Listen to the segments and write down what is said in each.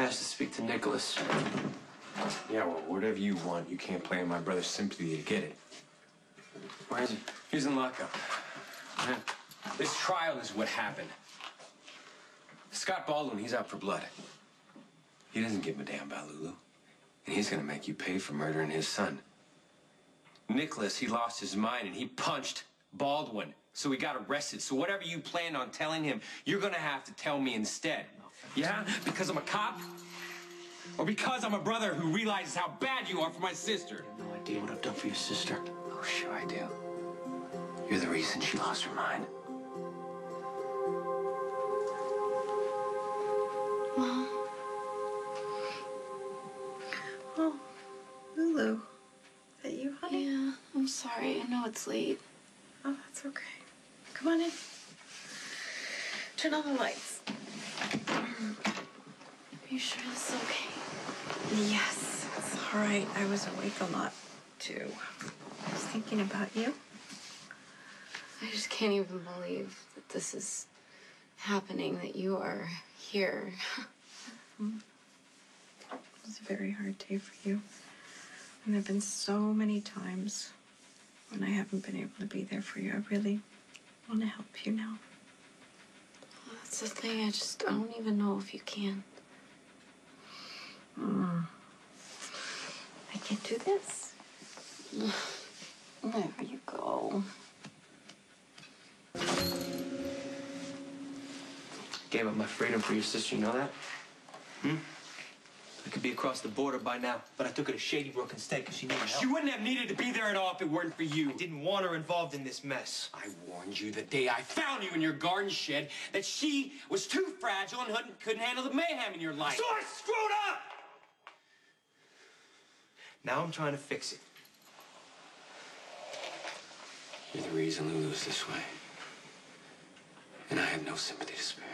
asked to speak to Nicholas. Yeah, well, whatever you want, you can't play on my brother's sympathy to get it. Where is he? He's in lockup. Yeah. This trial is what happened. Scott Baldwin, he's out for blood. He doesn't give a damn about Lulu. And he's gonna make you pay for murdering his son. Nicholas, he lost his mind and he punched Baldwin. So he got arrested. So whatever you planned on telling him, you're gonna have to tell me instead. Yeah? Because I'm a cop? Or because I'm a brother who realizes how bad you are for my sister? No idea what I've done for your sister. Oh, sure I do. You're the reason she lost her mind. Mom. Oh, Lulu. Is that you, honey? Yeah, I'm sorry. I know it's late. Oh, that's okay. Come on in. Turn on the lights. Are you sure this is okay? Yes, it's all right. I was awake a lot, too. I was thinking about you. I just can't even believe that this is happening, that you are here. It was a very hard day for you. And there have been so many times when I haven't been able to be there for you. I really want to help you now. That's the thing. I don't even know if you can. I can do this. There you go. Gave up my freedom for your sister, you know that? I could be across the border by now, but I took her to Shady Brook instead because she needed help. She wouldn't have needed to be there at all if it weren't for you. I didn't want her involved in this mess. I warned you the day I found you in your garden shed that she was too fragile and couldn't handle the mayhem in your life. So I screwed up! Now I'm trying to fix it. You're the reason Lulu's this way. And I have no sympathy to spare.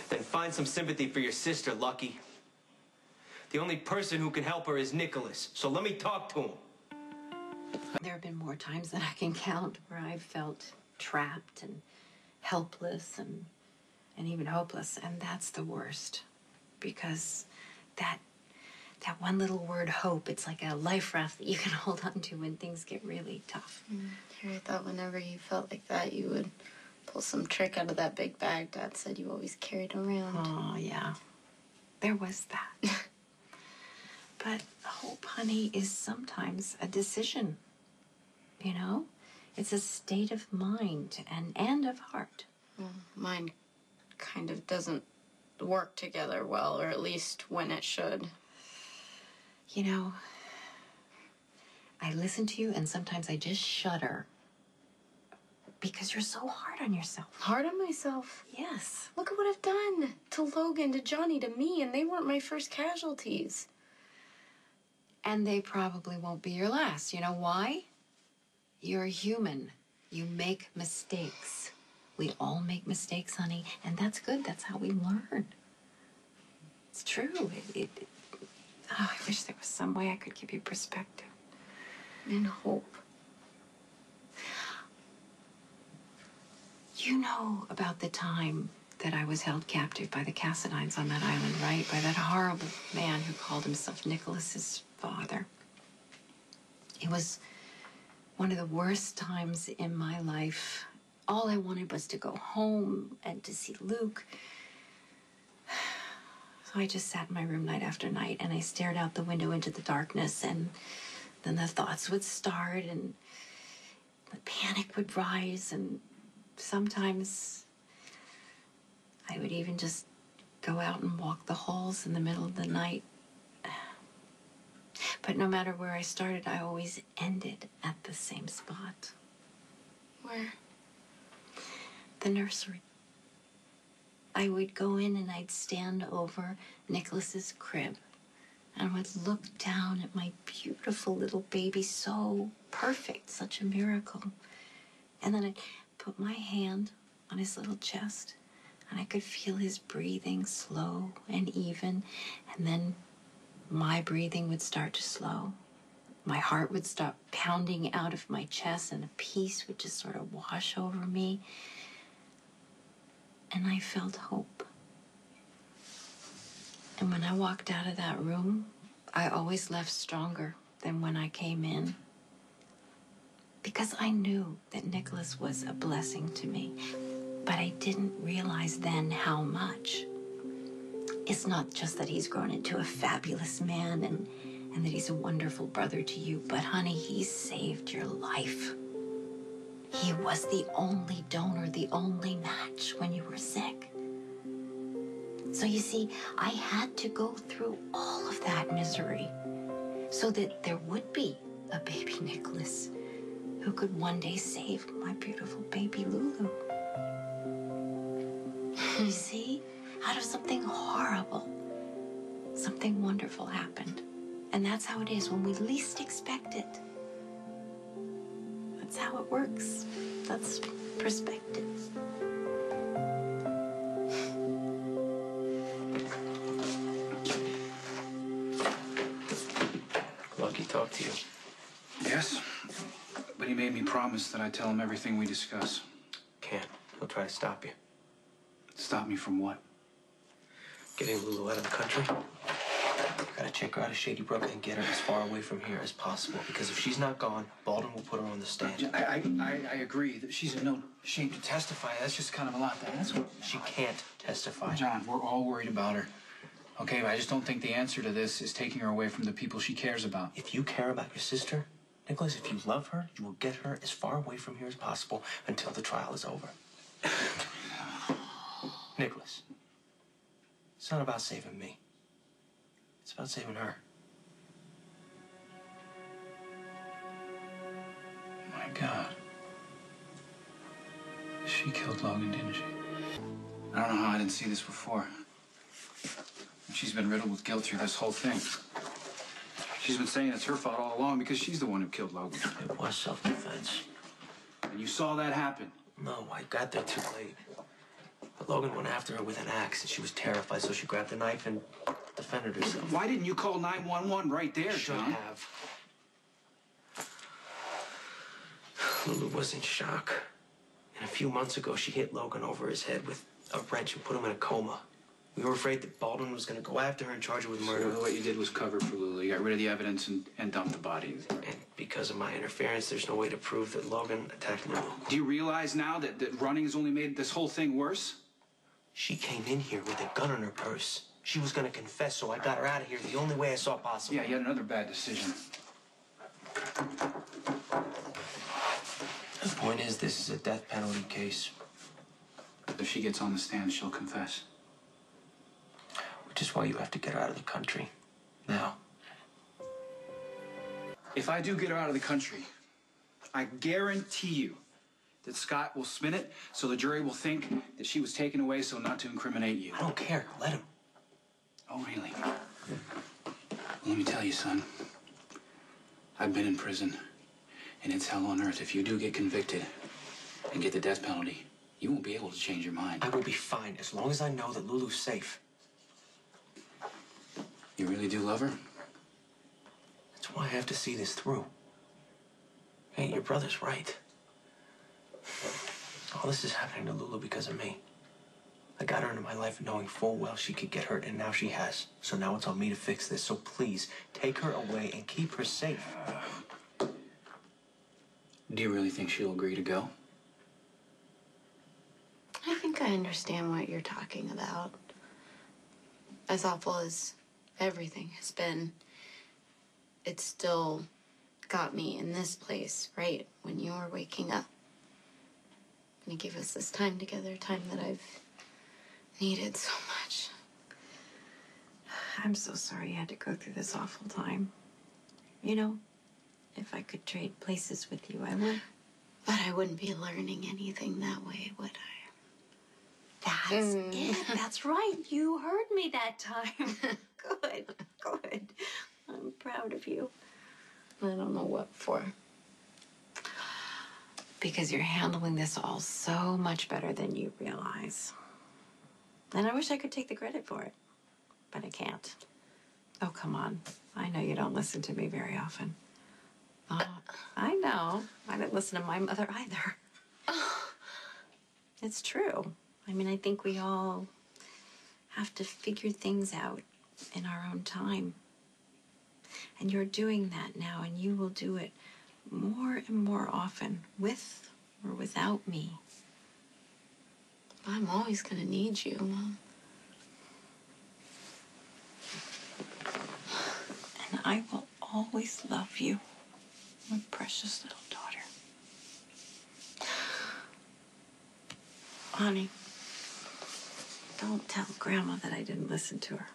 Then find some sympathy for your sister, Lucky. The only person who can help her is Nicholas, so let me talk to him. There have been more times than I can count where I've felt trapped and helpless and even hopeless, and that's the worst. Because that one little word, hope, it's like a life raft that you can hold on to when things get really tough. Here, I thought whenever you felt like that, you would pull some trick out of that big bag Dad said you always carried around. Oh, yeah. There was that. But hope, honey, is sometimes a decision. You know? It's a state of mind and of heart. Well, mine kind of doesn't work together well, or at least when it should. You know, I listen to you and sometimes I just shudder. Because you're so hard on yourself. Hard on myself? Yes. Look at what I've done to Logan, to Johnny, to me, and they weren't my first casualties. And they probably won't be your last. You know why? You're human. You make mistakes. We all make mistakes, honey, and that's good. That's how we learn. It's true. Oh, I wish there was some way I could give you perspective. And hope. You know about the time that I was held captive by the Cassidines on that island, right? By that horrible man who called himself Nicholas's father. It was one of the worst times in my life. All I wanted was to go home and to see Luke. So I just sat in my room night after night and I stared out the window into the darkness, and then the thoughts would start and the panic would rise, and sometimes I would even just go out and walk the halls in the middle of the night. But no matter where I started, I always ended at the same spot. Where? The nursery. I would go in and I'd stand over Nicholas's crib and would look down at my beautiful little baby, so perfect, such a miracle. And then I'd put my hand on his little chest and I could feel his breathing slow and even, and then my breathing would start to slow. My heart would stop pounding out of my chest and a peace would just sort of wash over me. And I felt hope. And when I walked out of that room, I always left stronger than when I came in. Because I knew that Nicholas was a blessing to me. But I didn't realize then how much. It's not just that he's grown into a fabulous man and that he's a wonderful brother to you, but honey, he saved your life. He was the only donor, the only match when you were sick. So you see, I had to go through all of that misery so that there would be a baby Nicholas who could one day save my beautiful baby Lulu. You see, out of something horrible, something wonderful happened. And that's how it is when we least expect it. That's how it works. That's perspective. Lucky talked to you. Yes, but he made me promise that I'd tell him everything we discuss. Can't. He'll try to stop you. Stop me from what? Getting Lulu out of the country. Gotta check her out of Shady Brook and get her as far away from here as possible. Because if she's not gone, Baldwin will put her on the stand. I agree that she's in no shape to testify. That's just kind of a lot. That's what... She can't testify. John, we're all worried about her. Okay, but I just don't think the answer to this is taking her away from the people she cares about. If you care about your sister, Nicholas, if you love her, you will get her as far away from here as possible until the trial is over. Nicholas, it's not about saving me. It's about saving her. My God. She killed Logan, didn't she? I don't know how I didn't see this before. She's been riddled with guilt through this whole thing. She's been saying it's her fault all along because she's the one who killed Logan. It was self-defense. And you saw that happen. No, I got there too late. But Logan went after her with an axe, and she was terrified, so she grabbed the knife and defended herself. Why didn't you call 911 right there, Should John? have. Lulu was in shock. And a few months ago, she hit Logan over his head with a wrench and put him in a coma. We were afraid that Baldwin was going to go after her and charge her with murder. So what you did was cover for Lulu. You got rid of the evidence and dumped the body. And because of my interference, there's no way to prove that Logan attacked Lulu. Do you realize now that running has only made this whole thing worse? She came in here with a gun in her purse. She was going to confess, so I got her out of here the only way I saw possible. Yeah, you had another bad decision. The point is, this is a death penalty case. If she gets on the stand, she'll confess. Which is why you have to get her out of the country. Now. If I do get her out of the country, I guarantee you that Scott will spin it so the jury will think that she was taken away so not to incriminate you. I don't care. Let him. Oh, really? Let me tell you, son. I've been in prison, and it's hell on earth. If you do get convicted and get the death penalty, you won't be able to change your mind. I will be fine as long as I know that Lulu's safe. You really do love her? That's why I have to see this through. Hey, your brother's right. All this is happening to Lulu because of me. I got her into my life knowing full well she could get hurt, and now she has. So now it's on me to fix this. So please, take her away and keep her safe. Do you really think she'll agree to go? I think I understand what you're talking about. As awful as everything has been, it still got me in this place, right when you were waking up. And it gave us this time together, time that I've needed so much. I'm so sorry you had to go through this awful time. You know, if I could trade places with you, I would. But I wouldn't be learning anything that way, would I? That's it. That's right. You heard me that time. Good. Good. I'm proud of you. I don't know what for. Because you're handling this all so much better than you realize. And I wish I could take the credit for it, but I can't. Oh, come on. I know you don't listen to me very often. Oh, I know. I didn't listen to my mother either. It's true. I mean, I think we all have to figure things out in our own time. And you're doing that now, and you will do it more and more often, with or without me. I'm always gonna need you, Mom. And I will always love you, my precious little daughter. Honey, don't tell Grandma that I didn't listen to her.